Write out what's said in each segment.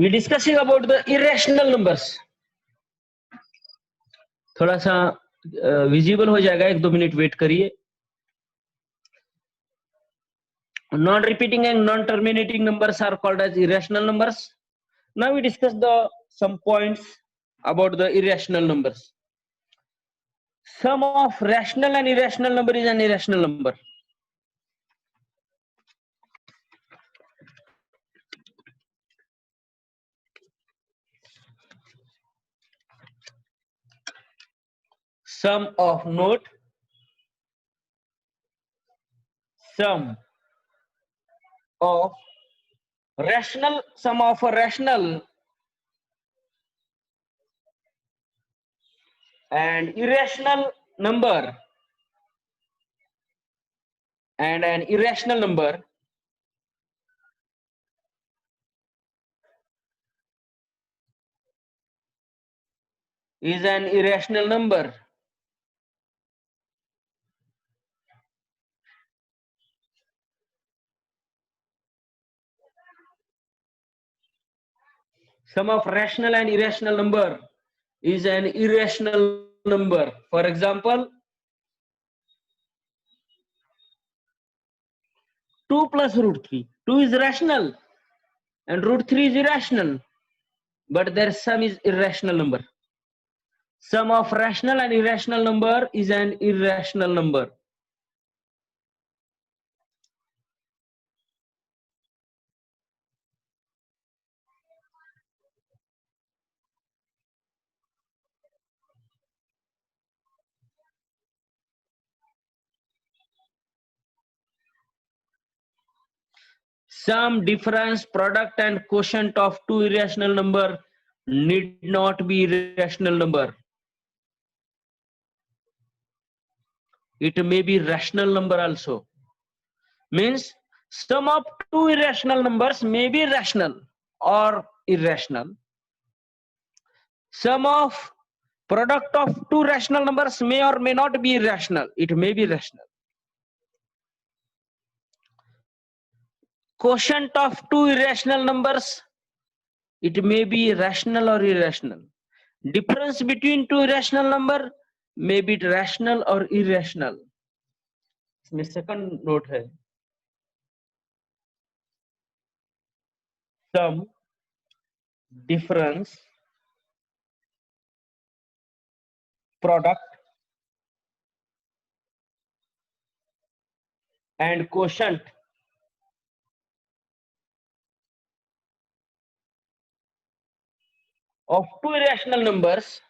we discussing about the irrational numbers. थोड़ा सा visible हो जाएगा, 1-2 मिनट वेट करिए. Non repeating and non terminating numbers are called as irrational numbers. Now we discuss some points about the irrational numbers. Sum of rational and irrational number is an irrational number. Sum of note, sum of rational, sum of a rational and irrational number and an irrational number is an irrational number. Sum of rational and irrational number is an irrational number. For example, 2 plus root 3. 2 is rational and root 3 is irrational, but their sum is irrational number. Sum of rational and irrational number is an irrational number. Sum, difference, product and quotient of two irrational number need not be irrational number. It may be rational number also. Means sum of two irrational numbers may be rational or irrational. Sum of product of two rational numbers may or may not be irrational. It may be rational. Quotient of two irrational numbers, it may be rational or irrational. Difference between two irrational number may be rational or irrational. इसमें second note है. Sum, difference, product and quotient of two irrational numbers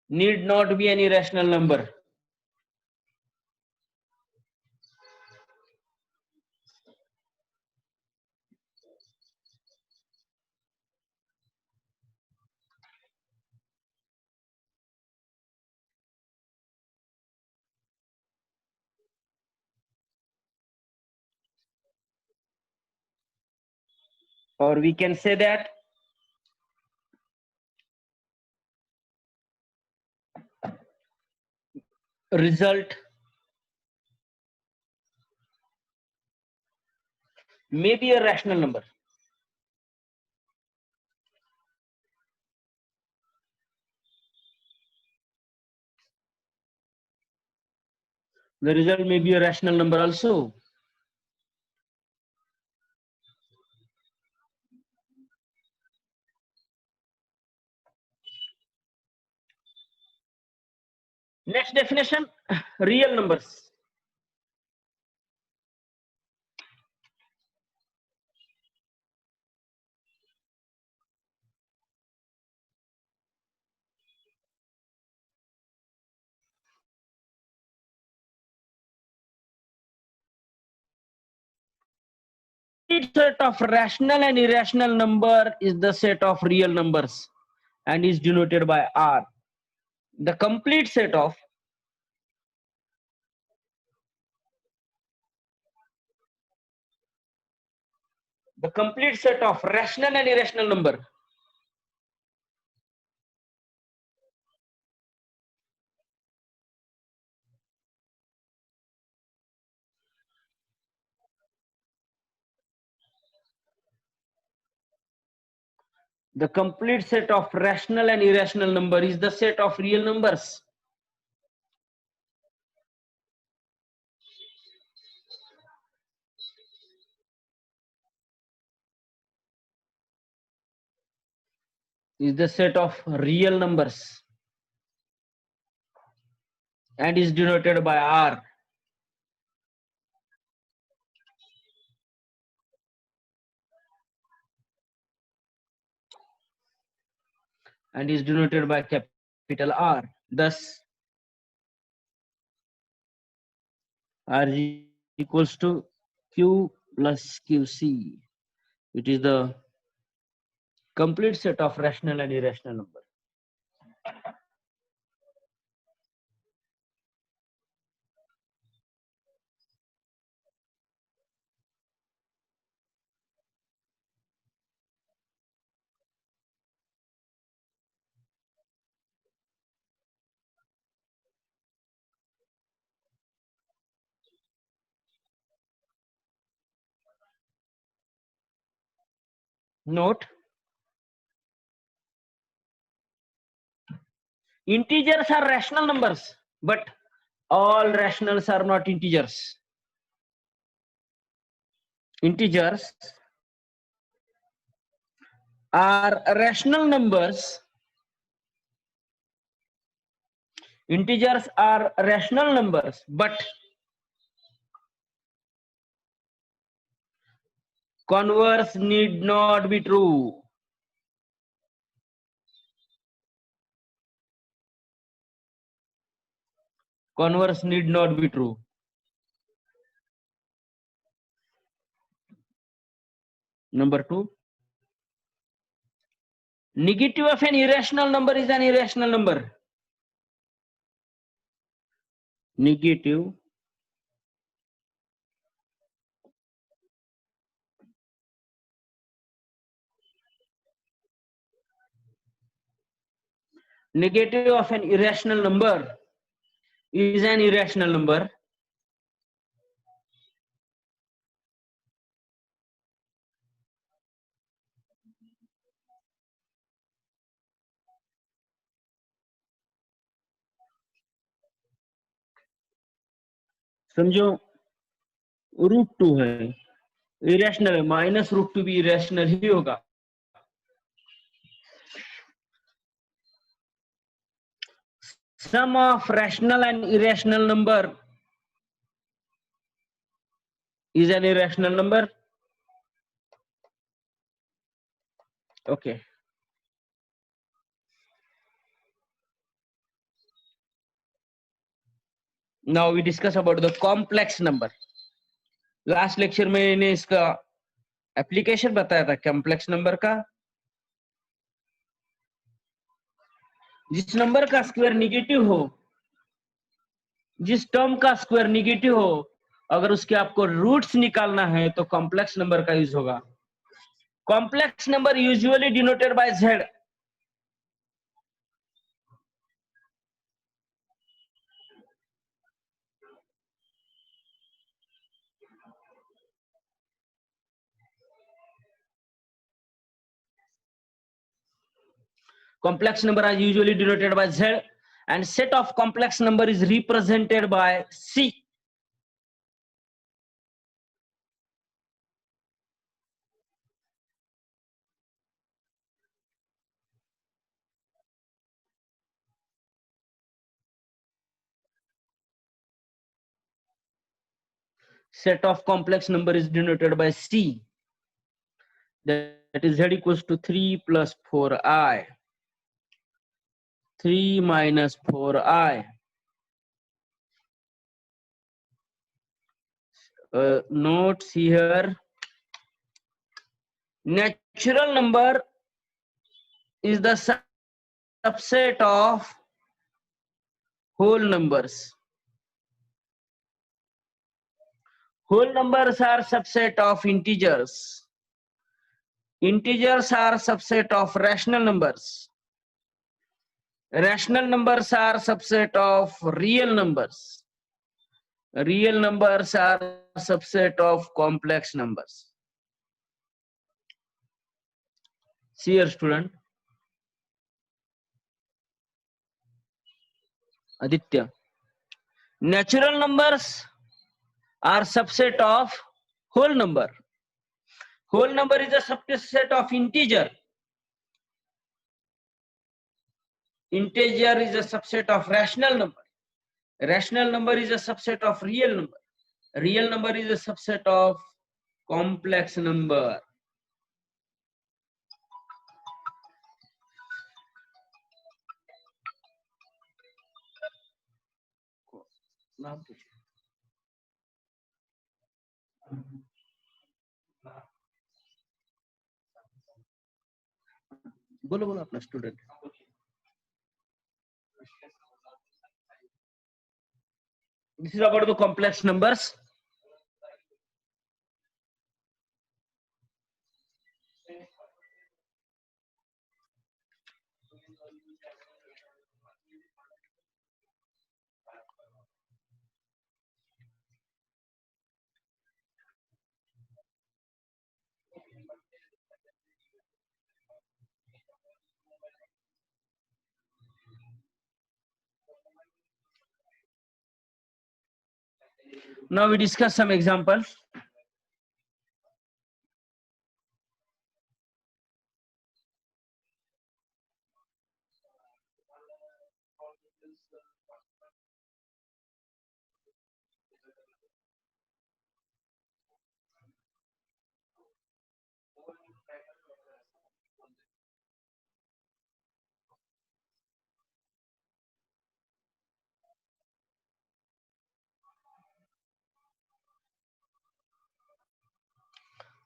need not be an irrational number. Or we can say that result may be a rational number. The result may be a rational number also. Next definition, real numbers. Each set of rational and irrational number is the set of real numbers and is denoted by R. The complete set of rational and irrational number The complete set of rational and irrational number is the set of real numbers. Is the set of real numbers and is denoted by R. And is denoted by capital R. Thus, R is equals to Q plus QC. It is the complete set of rational and irrational numbers. Note, integers are rational numbers, but all rationals are not integers. Integers are rational numbers. Integers are rational numbers, but converse need not be true. Converse need not be true. Number 2, negative of an irrational number is an irrational number. Negative negative of an irrational number is an irrational number. समझो √2 है, irrational है, -√2 भी irrational ही होगा. Sum of rational and irrational number is an irrational number. Okay. Now we discuss about the complex number. Last lecture में मैंने इसका application बताया था कॉम्प्लेक्स नंबर का. जिस नंबर का स्क्वायर निगेटिव हो, जिस टर्म का स्क्वायर निगेटिव हो, अगर उसके आपको रूट्स निकालना है तो कॉम्प्लेक्स नंबर का यूज होगा. Complex number usually denoted by Z. Complex number are usually denoted by Z, and set of complex number is represented by C. Set of complex number is denoted by C. That is Z equals to 3 plus 4i. 3 minus 4i. Notes here. Natural number is the subset of whole numbers. Whole numbers are subset of integers. Integers are subset of rational numbers. Rational numbers are subset of real numbers. Real numbers are subset of complex numbers. See here, student. Aditya. Natural numbers are subset of whole number. Whole number is a subset of integer. Integer is a subset of rational number. Rational number is a subset of real number. Real number is a subset of complex number. नाम पूछिए. बोलो बोलो अपना student. This is about the complex numbers. Now we discuss some examples.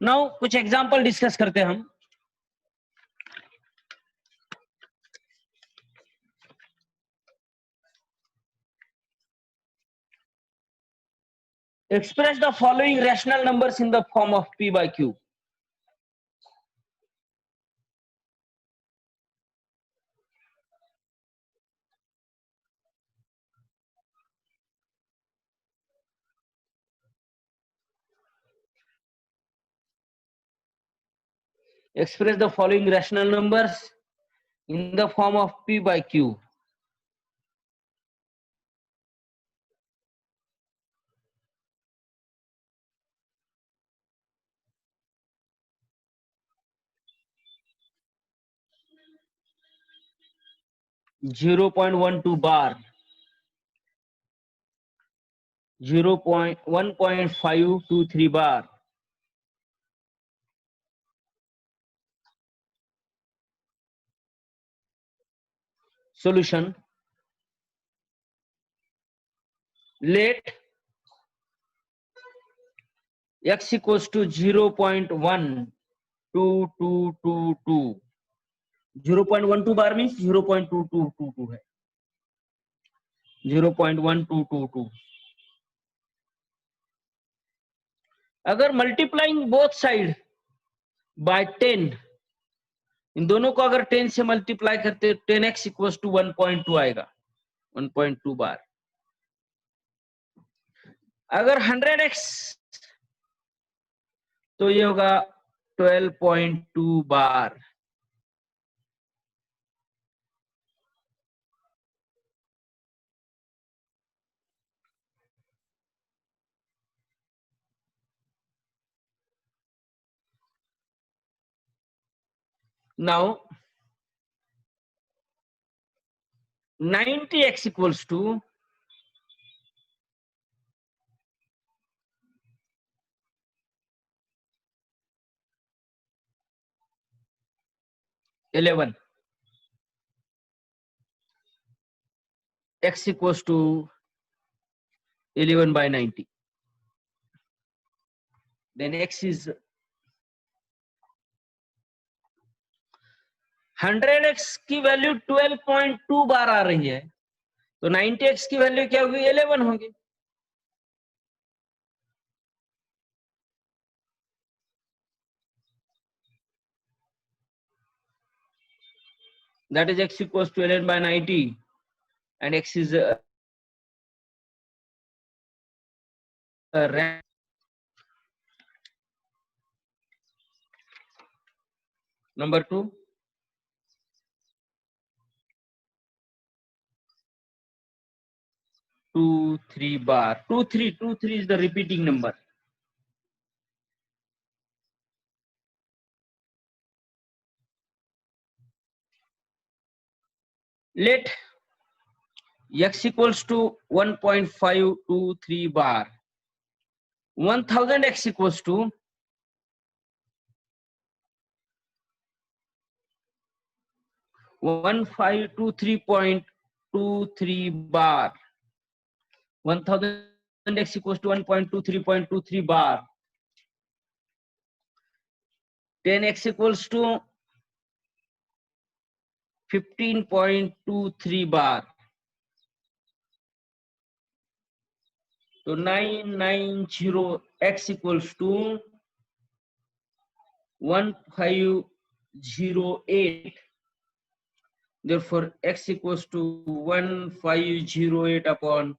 Now कुछ example discuss करते हैं हम. Express the following rational numbers in the form of P by Q. Express the following rational numbers in the form of P by Q. .12 bar, 1.523 bar, solution. Let x equals to 0.12222. 0.12 bar means 0.2222 है. 0.1222. अगर multiplying both side by 10, इन दोनों को अगर 10 से multiply करते 10x equals to 1.2 आएगा. 1.2 बार. अगर 100x तो ये होगा 12.2 बार. Now 90x equals to 11. X equals to 11 by 90. Then x is 100x की वैल्यू 12.2 बार आ रही है, तो 90x की वैल्यू क्या होगी? 11 होगी. That is x equals to 11 by 90 and x is number 2. 23 bar. 23 is the repeating number. Let x equals to 1.523 bar. 1000 x equals to 1523.23 bar. 1000 x equals to 1.23.23 bar. 10x equals to 15.23 bar. So 990x equals to 1508. Therefore, x equals to 1508 upon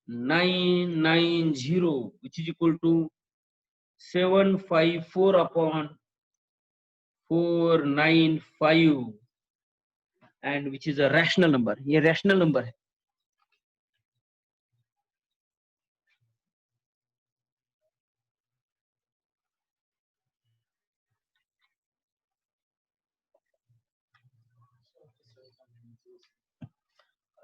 990, which is equal to 754 upon 495, and which is a rational number. ये rational number है.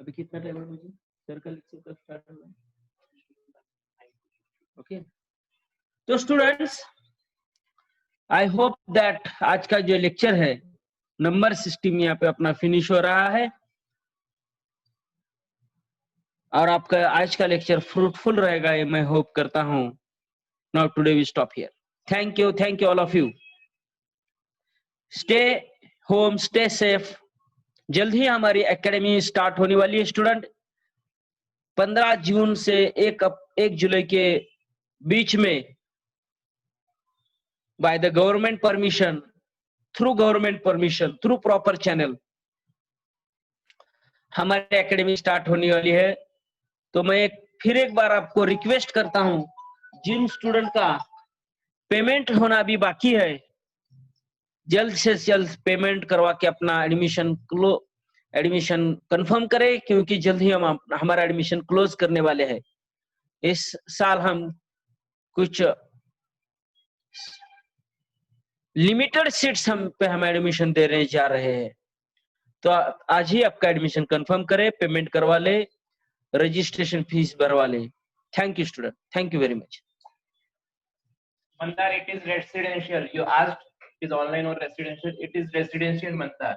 अभी कितना time है मुझे? Sir का lecture कब start होगा? Okay. तो स्टूडेंट्स, आई होप दैट आज का जो लेक्चर है नंबर सिस्टम यहाँ पे अपना फिनिश हो रहा है और आपका आज का लेक्चर फ्रूटफुल रहेगा ये मैं होप करता हूँ. Now today we stop here. Thank you all of you. Stay home, stay safe. जल्द ही हमारी एकेडमी स्टार्ट होने वाली है स्टूडेंट. 15 जून से 1 जुलाई के बीच में by the government permission, through proper channel हमारी एकेडमी स्टार्ट होने वाली है. तो मैं फिर एक बार आपको रिक्वेस्ट करता हूं, जिन स्टूडेंट का पेमेंट होना अभी बाकी है जल्द से जल्द पेमेंट करवा के अपना एडमिशन कंफर्म करें, क्योंकि जल्द ही हम हमारा एडमिशन क्लोज करने वाले हैं. इस साल हम कुछ लिमिटेड सीट्स हम एडमिशन देने जा रहे हैं. तो आज ही आपका एडमिशन कंफर्म करें, पेमेंट करवा ले, रजिस्ट्रेशन फीस भरवा ले. Thank you student, thank you very much. Mandar, it is residential. You asked is online or residential. It is residential, Mandar.